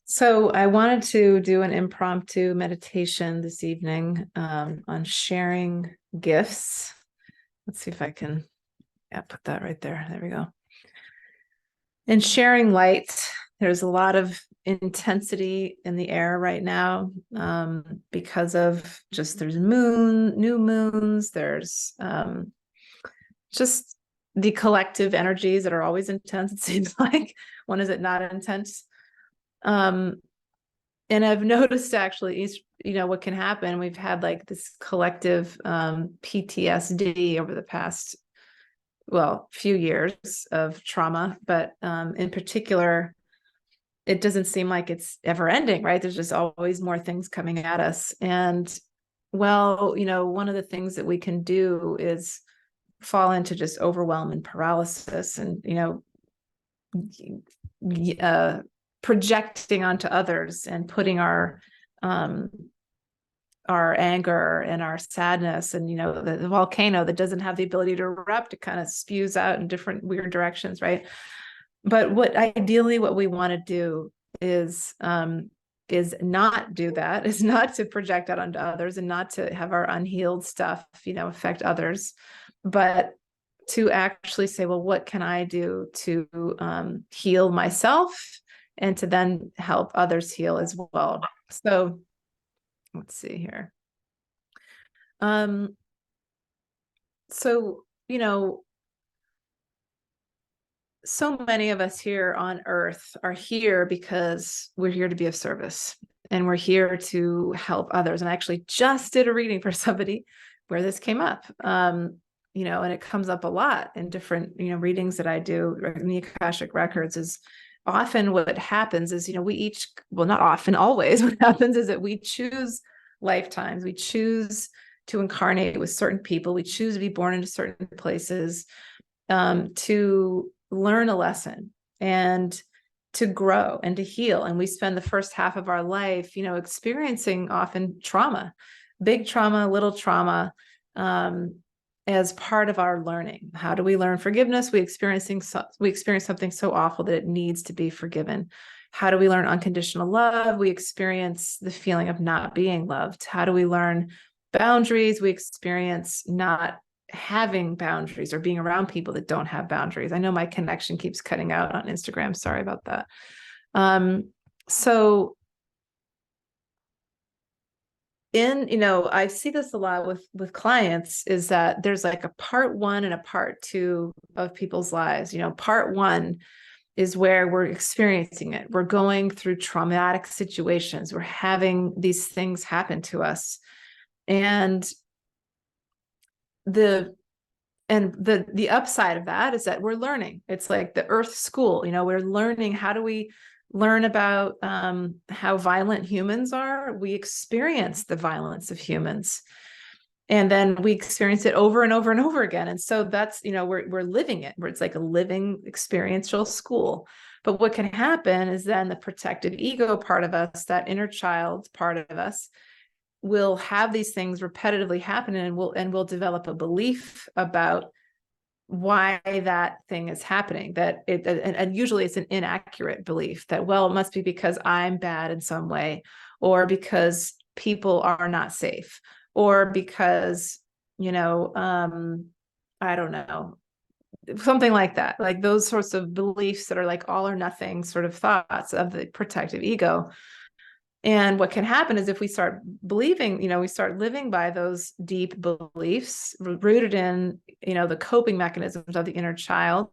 So I wanted to do an impromptu meditation this evening on sharing gifts. Let's see if I can, put that right there. There we go. And sharing light. There's a lot of intensity in the air right now because of just there's new moons. There's just the collective energies that are always intense. It seems like when is it not intense? Um, and I've noticed actually, what can happen. We've had like this collective PTSD over the past, few years of trauma, but in particular, it doesn't seem like it's ever ending, right? There's just always more things coming at us. And one of the things that we can do is fall into just overwhelm and paralysis and, projecting onto others and putting um, our anger and our sadness and the volcano that doesn't have the ability to erupt, it kind of spews out in different weird directions, right? But what we want to do is not do that, is not to project out onto others and not to have our unhealed stuff affect others, but to actually say, well, what can I do to heal myself and to then help others heal as well? So let's see here. Um, so, so many of us here on earth are here because we're here to be of service and we're here to help others. And I actually just did a reading for somebody where this came up. And it comes up a lot in different, readings that I do in the Akashic Records. Is often what happens is, we each, well, not often, always, what happens is that we choose lifetimes. We choose to incarnate with certain people. We choose to be born into certain places to learn a lesson and to grow and to heal. And we spend the first half of our life, experiencing often trauma, big trauma, little trauma, as part of our learning. How do we learn forgiveness? We experience something so awful that it needs to be forgiven. How do we learn unconditional love? We experience the feeling of not being loved. How do we learn boundaries? We experience not having boundaries or being around people that don't have boundaries. I know my connection keeps cutting out on Instagram. Sorry about that. So I see this a lot with clients, is that there's like a part one and a part two of people's lives. Part one is where we're experiencing it. We're going through traumatic situations. We're having these things happen to us. And the upside of that is that we're learning. It's like the Earth School. We're learning. How do we learn about how violent humans are? We experience the violence of humans, and then we experience it over and over and over again. And so that's we're living it. Where it's like a living experiential school. But what can happen is then the protective ego part of us, that inner child part of us, will have these things repetitively happen, and we'll develop a belief about why that thing is happening, and usually it's an inaccurate belief that, well, it must be because I'm bad in some way, or because people are not safe, or because I don't know, something like that, like those sorts of beliefs that are like all or nothing sort of thoughts of the protective ego. And what can happen is if we start believing, we start living by those deep beliefs rooted in, the coping mechanisms of the inner child,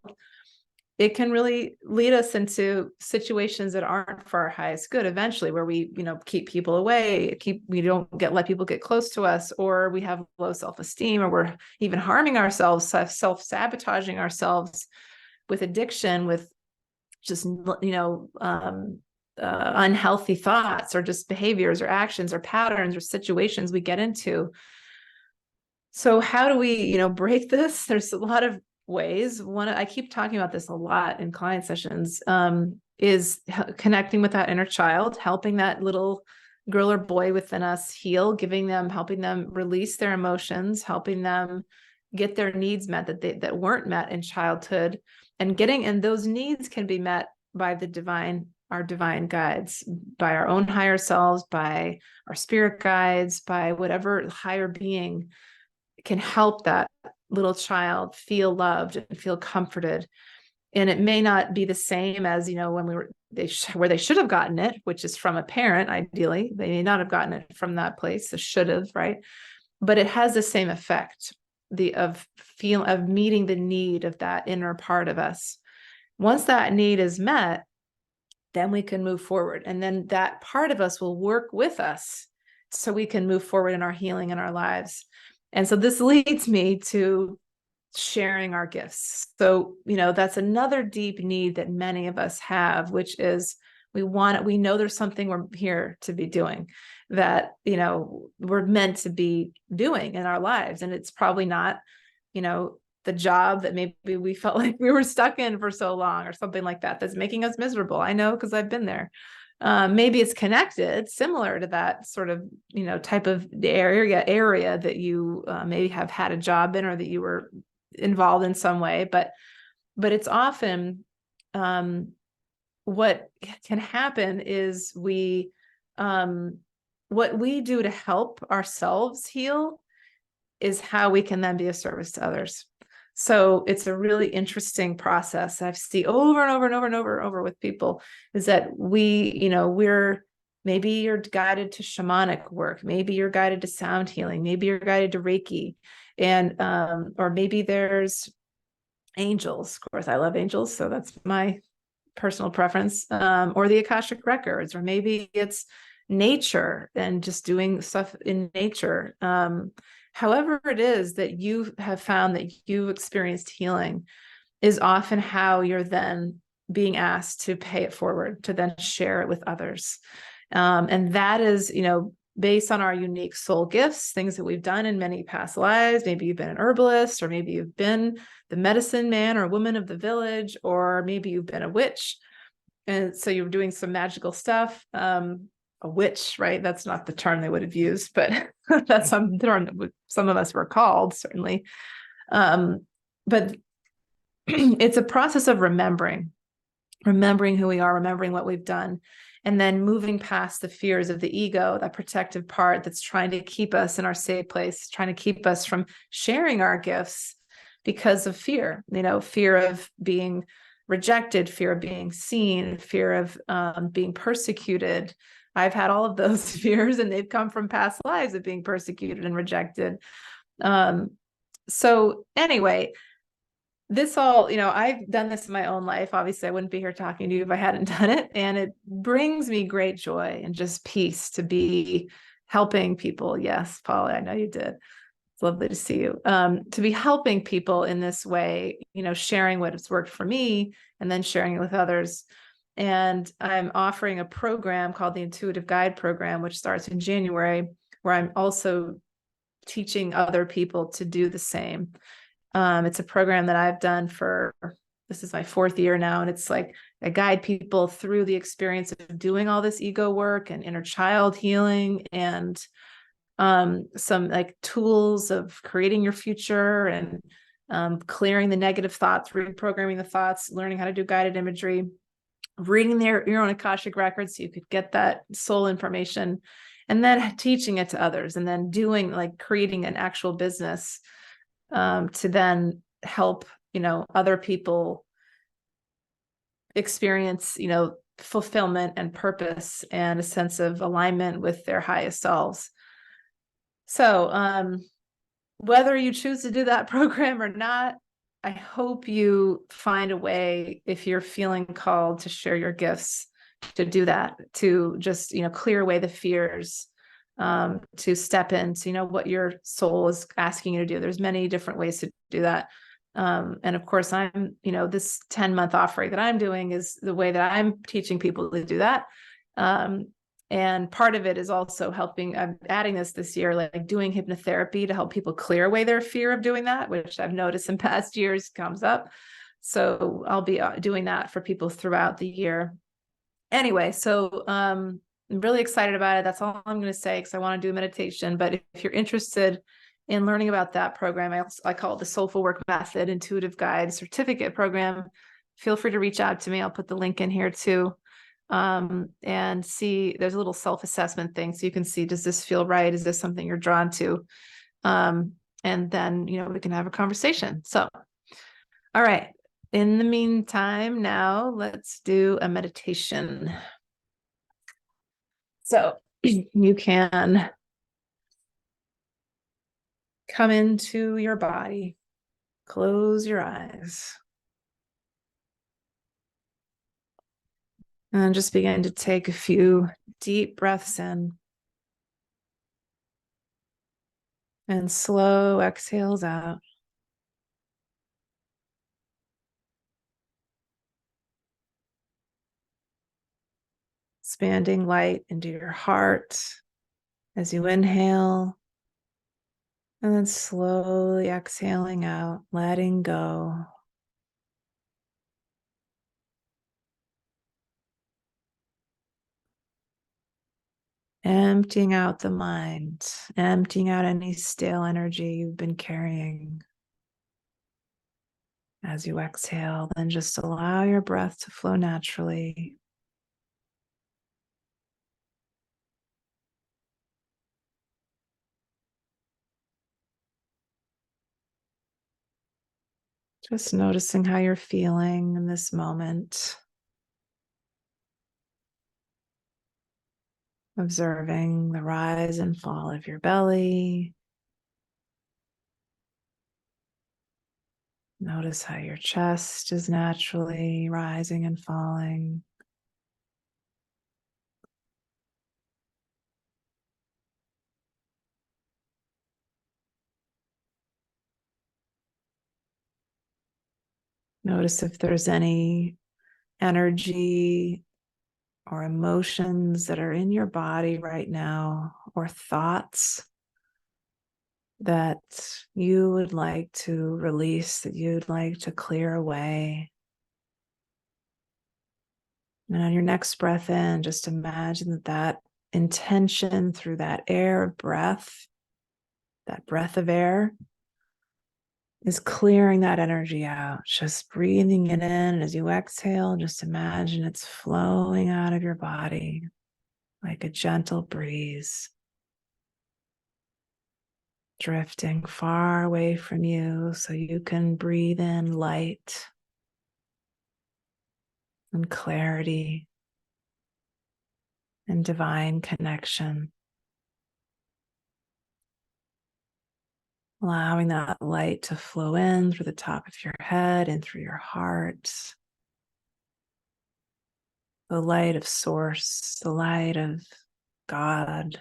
it can really lead us into situations that aren't for our highest good eventually, where we, keep people away, we don't let people get close to us, or we have low self-esteem, or we're even harming ourselves, self-sabotaging ourselves with addiction, with just, unhealthy thoughts, or just behaviors or actions or patterns or situations we get into. So how do we, break this? There's a lot of ways. One, I keep talking about this a lot in client sessions, is connecting with that inner child, helping that little girl or boy within us heal, helping them release their emotions, helping them get their needs met that weren't met in childhood, and those needs can be met by the divine our divine guides, by our own higher selves, by our spirit guides, by whatever higher being can help that little child feel loved and feel comforted. And it may not be the same as, when where they should have gotten it, which is from a parent. Ideally, they may not have gotten it from that place, the should have, right? But it has the same effect, of meeting the need of that inner part of us. Once that need is met, then we can move forward. And then that part of us will work with us so we can move forward in our healing in our lives. And so this leads me to sharing our gifts. So, that's another deep need that many of us have, which is we know there's something we're here to be doing, that, we're meant to be doing in our lives. And it's probably not, the job that maybe we felt like we were stuck in for so long or something like that, that's making us miserable. I know, because I've been there. Maybe it's connected, similar to that sort of, type of area that you maybe have had a job in, or that you were involved in some way, but it's often what can happen is what we do to help ourselves heal is how we can then be of service to others. So it's a really interesting process I've seen over and over and over and over with people, is that maybe you're guided to shamanic work, maybe you're guided to sound healing, maybe you're guided to Reiki, and or maybe there's angels. Of course, I love angels, so that's my personal preference, or the Akashic Records, or maybe it's nature and just doing stuff in nature. However it is that you have found that you've experienced healing is often how you're then being asked to pay it forward, to then share it with others. And that is, based on our unique soul gifts, things that we've done in many past lives. Maybe you've been an herbalist, or maybe you've been the medicine man or woman of the village, or maybe you've been a witch. And so you're doing some magical stuff. A witch, right? That's not the term they would have used, but that's some term that some of us were called, certainly. But it's a process of remembering who we are, remembering what we've done, and then moving past the fears of the ego, that protective part that's trying to keep us in our safe place, trying to keep us from sharing our gifts because of fear, fear of being rejected, fear of being seen, fear of being persecuted. I've had all of those fears, and they've come from past lives of being persecuted and rejected. So anyway, this all, I've done this in my own life. Obviously, I wouldn't be here talking to you if I hadn't done it. And it brings me great joy and just peace to be helping people. Yes, Paula, I know you did. It's lovely to see you. To be helping people in this way, sharing what has worked for me and then sharing it with others. And I'm offering a program called the Intuitive Guide Program, which starts in January, where I'm also teaching other people to do the same. It's a program that I've done this is my 4th year now. And it's like I guide people through the experience of doing all this ego work and inner child healing, and some like tools of creating your future, and clearing the negative thoughts, reprogramming the thoughts, learning how to do guided imagery, reading your own Akashic Records so you could get that soul information, and then teaching it to others, and then creating an actual business to then help, other people experience, fulfillment and purpose and a sense of alignment with their highest selves. So whether you choose to do that program or not, I hope you find a way, if you're feeling called to share your gifts, to do that, to just, clear away the fears, to step into, what your soul is asking you to do. There's many different ways to do that. And of course, I'm, this 10-month offering that I'm doing is the way that I'm teaching people to do that. And part of it is also helping, I'm adding this year, like doing hypnotherapy to help people clear away their fear of doing that, which I've noticed in past years comes up. So I'll be doing that for people throughout the year. Anyway, so I'm really excited about it. That's all I'm going to say, because I want to do meditation. But if you're interested in learning about that program, I call it the Soulful Work Method Intuitive Guide Certificate Program. Feel free to reach out to me. I'll put the link in here too. and see, there's a little self-assessment thing. So you can see, does this feel right? Is this something you're drawn to? And then, we can have a conversation. So, all right. In the meantime, now let's do a meditation. So you can come into your body, close your eyes, and just begin to take a few deep breaths in and slow exhales out. Expanding light into your heart as you inhale, and then slowly exhaling out, letting go. Emptying out the mind, emptying out any stale energy you've been carrying. As you exhale, then just allow your breath to flow naturally. Just noticing how you're feeling in this moment. Observing the rise and fall of your belly. Notice how your chest is naturally rising and falling. Notice if there's any energy or emotions that are in your body right now, or thoughts that you would like to release, that you'd like to clear away. And on your next breath in, just imagine that intention through that air of breath, that breath of air, is clearing that energy out. Just breathing it in. And as you exhale, just imagine it's flowing out of your body like a gentle breeze, drifting far away from you so you can breathe in light and clarity and divine connection. Allowing that light to flow in through the top of your head and through your heart. The light of Source, the light of God,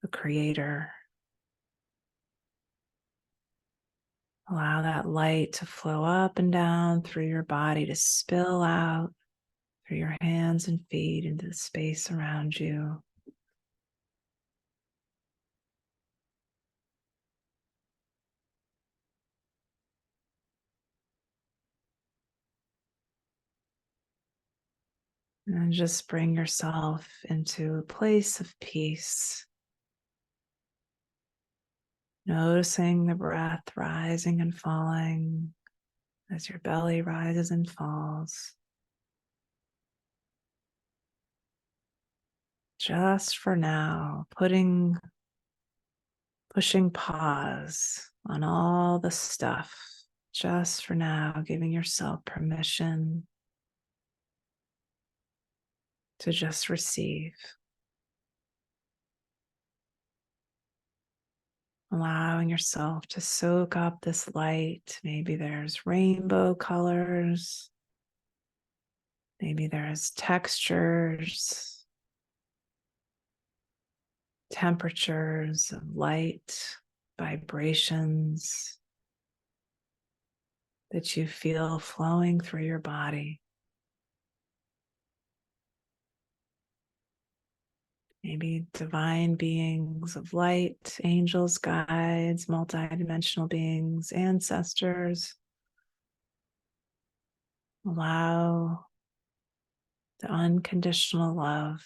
the Creator. Allow that light to flow up and down through your body, to spill out through your hands and feet into the space around you. And just bring yourself into a place of peace. Noticing the breath rising and falling as your belly rises and falls. Just for now, pushing pause on all the stuff. Just for now, giving yourself permission to just receive. Allowing yourself to soak up this light. Maybe there's rainbow colors. Maybe there's textures, temperatures of light, vibrations that you feel flowing through your body. Maybe divine beings of light, angels, guides, multidimensional beings, ancestors. Allow the unconditional love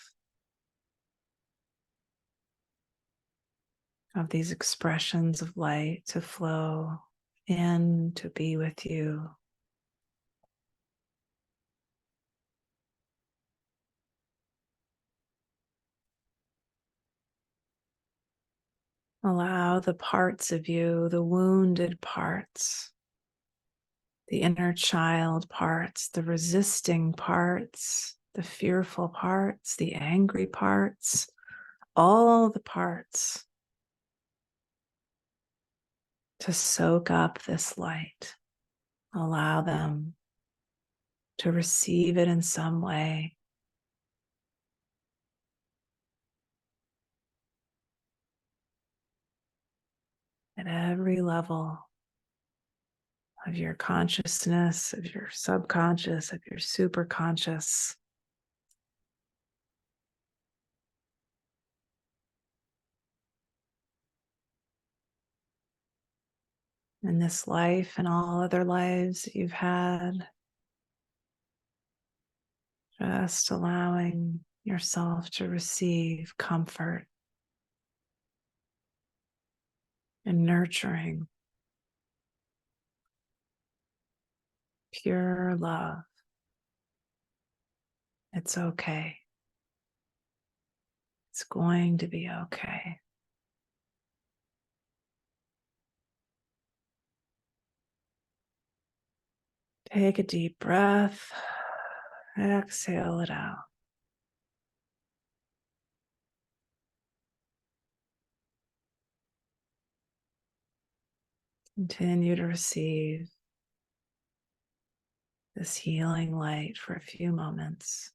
of these expressions of light to flow in, to be with you. Allow the parts of you, the wounded parts, the inner child parts, the resisting parts, the fearful parts, the angry parts, all the parts to soak up this light. Allow them to receive it in some way. At every level of your consciousness, of your subconscious, of your superconscious. In this life and all other lives that you've had, just allowing yourself to receive comfort and nurturing, pure love. It's okay. It's going to be okay. Take a deep breath. Exhale it out. Continue to receive this healing light for a few moments.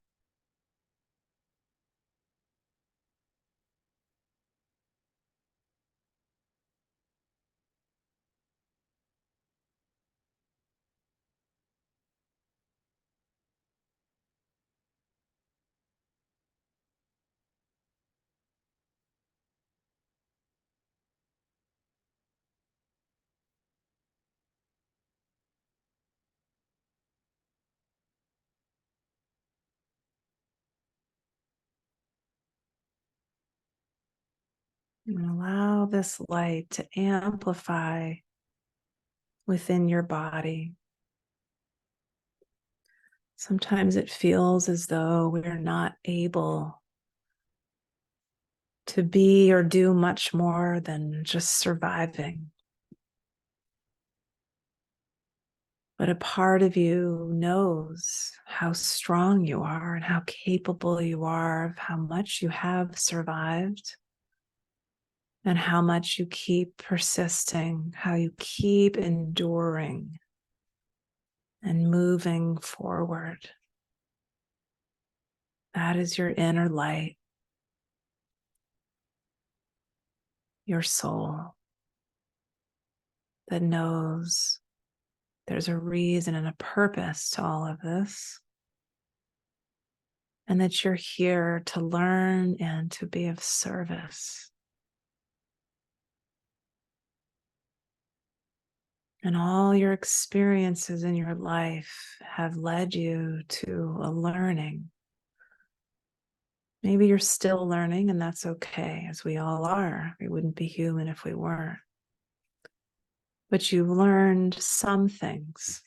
And allow this light to amplify within your body. Sometimes it feels as though we're not able to be or do much more than just surviving. But a part of you knows how strong you are and how capable you are, of how much you have survived and how much you keep persisting, how you keep enduring and moving forward. That is your inner light, your soul that knows there's a reason and a purpose to all of this, and that you're here to learn and to be of service. And all your experiences in your life have led you to a learning. Maybe you're still learning, and that's okay, as we all are. We wouldn't be human if we weren't. But you've learned some things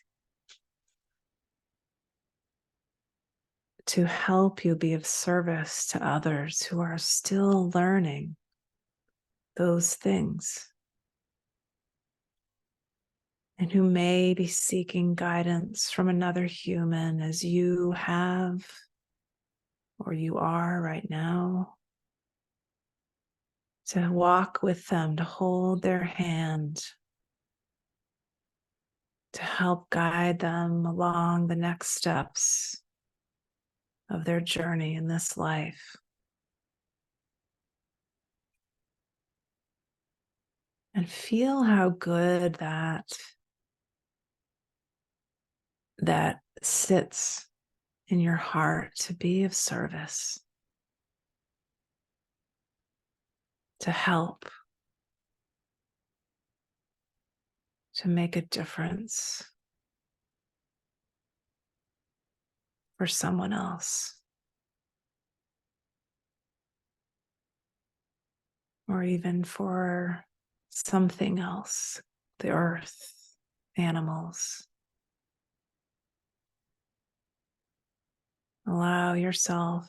to help you be of service to others who are still learning those things and who may be seeking guidance from another human, as you have or you are right now. To walk with them, to hold their hand, to help guide them along the next steps of their journey in this life. And feel how good that sits in your heart, to be of service, to help, to make a difference for someone else, or even for something else, the earth, animals. Allow yourself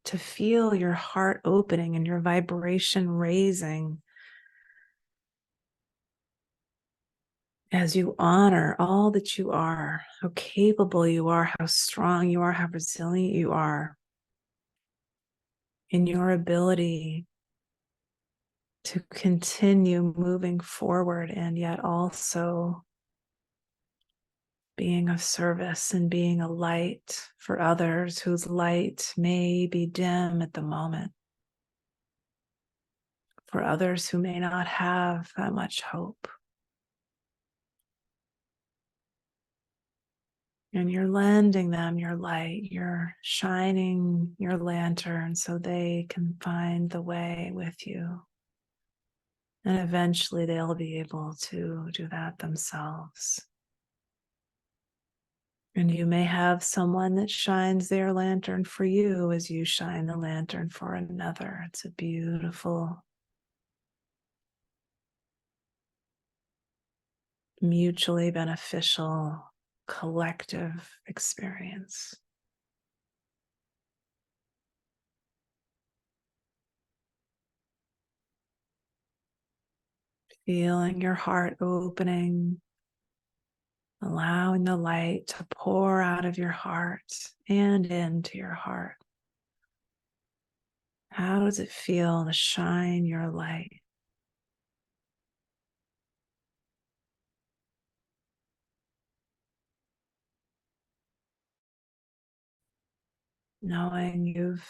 to feel your heart opening and your vibration raising as you honor all that you are, how capable you are, how strong you are, how resilient you are in your ability to continue moving forward and yet also being of service and being a light for others whose light may be dim at the moment, for others who may not have that much hope. And you're lending them your light, you're shining your lantern so they can find the way with you. And eventually they'll be able to do that themselves. And you may have someone that shines their lantern for you as you shine the lantern for another. It's a beautiful, mutually beneficial, collective experience. Feeling your heart opening, allowing the light to pour out of your heart and into your heart. How does it feel to shine your light? Knowing you've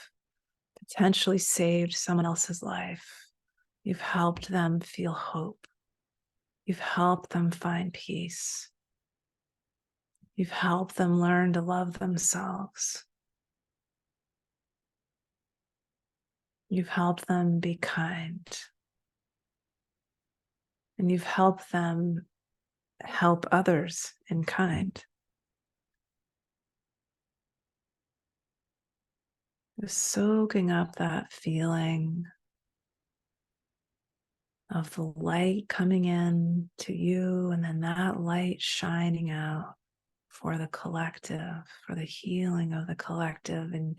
potentially saved someone else's life. You've helped them feel hope. You've helped them find peace. You've helped them learn to love themselves. You've helped them be kind. And you've helped them help others in kind. Just soaking up that feeling of the light coming in to you and then that light shining out for the collective, for the healing of the collective in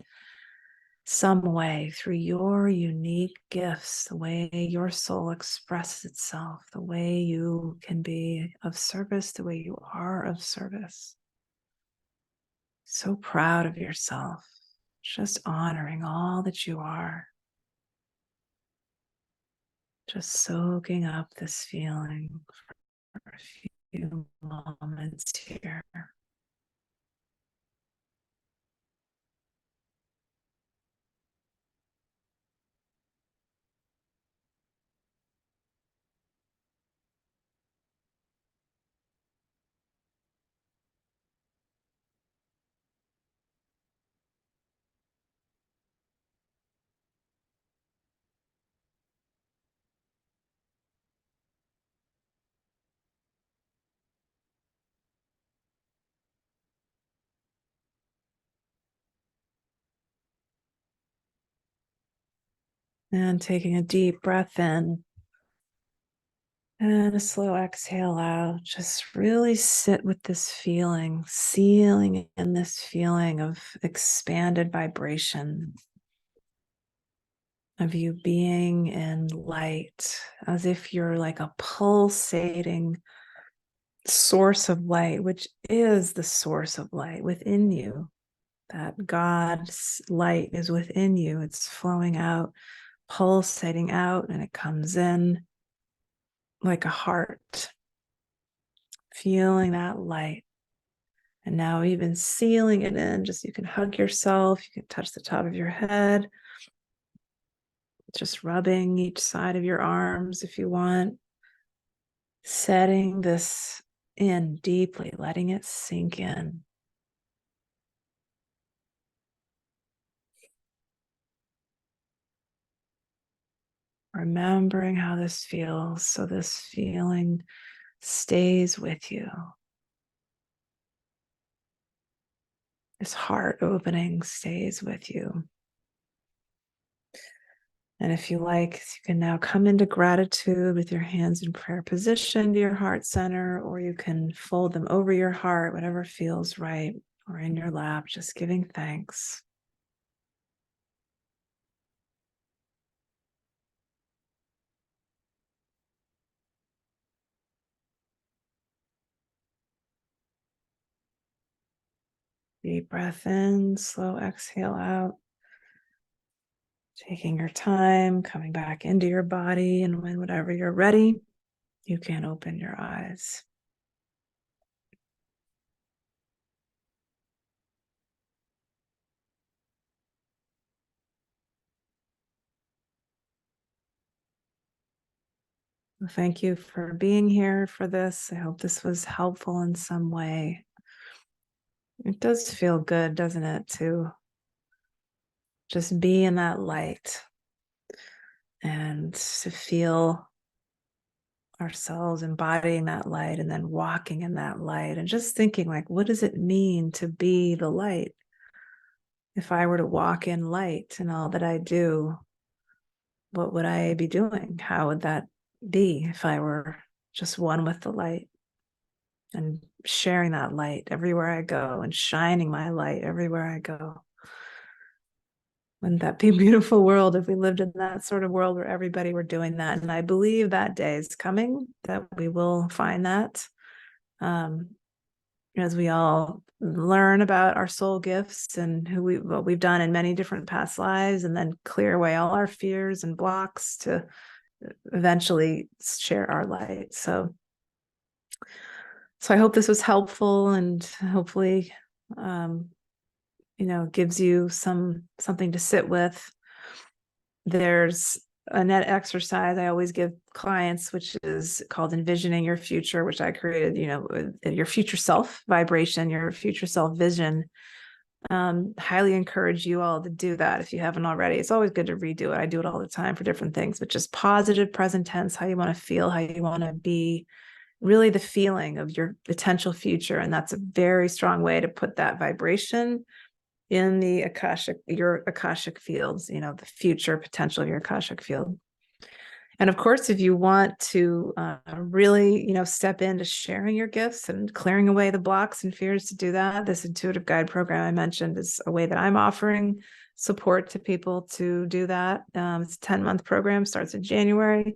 some way through your unique gifts, the way your soul expresses itself, the way you can be of service, the way you are of service. So proud of yourself, just honoring all that you are. Just soaking up this feeling for a few moments here. And taking a deep breath in and a slow exhale out. Just really sit with this feeling, sealing in this feeling of expanded vibration, of you being in light, as if you're like a pulsating source of light, which is the source of light within you. That God's light is within you. It's flowing out, pulsating out, and it comes in like a heart, feeling that light. And now even sealing it in, just you can hug yourself, you can touch the top of your head, just rubbing each side of your arms if you want, setting this in deeply, letting it sink in. Remembering how this feels, so this feeling stays with you. This heart opening stays with you. And if you like, you can now come into gratitude with your hands in prayer position to your heart center, or you can fold them over your heart, whatever feels right, or in your lap, just giving thanks. Deep breath in, slow exhale out. Taking your time, coming back into your body, and whenever you're ready, you can open your eyes. Well, thank you for being here for this. I hope this was helpful in some way. It does feel good, doesn't it, to just be in that light and to feel ourselves embodying that light and then walking in that light and just thinking, like, what does it mean to be the light? If I were to walk in light in all that I do, what would I be doing? How would that be if I were just one with the light and sharing that light everywhere I go and shining my light everywhere I go? Wouldn't that be a beautiful world if we lived in that sort of world where everybody were doing that? And I believe that day is coming, that we will find that. As we all learn about our soul gifts and what we've done in many different past lives, and then clear away all our fears and blocks to eventually share our light. So I hope this was helpful, and hopefully, gives you something to sit with. There's a net exercise I always give clients, which is called envisioning your future, which I created, your future self vibration, your future self vision. Highly encourage you all to do that if you haven't already. It's always good to redo it. I do it all the time for different things, but just positive present tense, how you want to feel, how you want to be, really the feeling of your potential future. And that's a very strong way to put that vibration in your Akashic fields, the future potential of your Akashic field. And of course, if you want to really, step into sharing your gifts and clearing away the blocks and fears to do that, this intuitive guide program I mentioned is a way that I'm offering support to people to do that. It's a 10-month program, starts in January.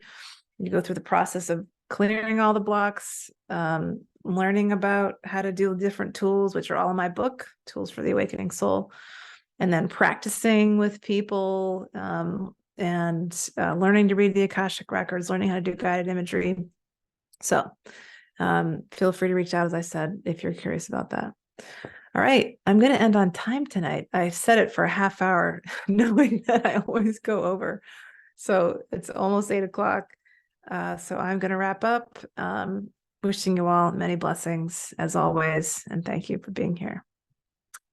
You go through the process of clearing all the blocks, learning about how to do different tools, which are all in my book, Tools for the Awakening Soul, and then practicing with people, and learning to read the Akashic Records, learning how to do guided imagery. So feel free to reach out, as I said, if you're curious about that. All right, I'm going to end on time tonight. I set it for a half hour, knowing that I always go over. So it's almost 8:00. So I'm going to wrap up. Wishing you all many blessings as always, and thank you for being here.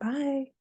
Bye.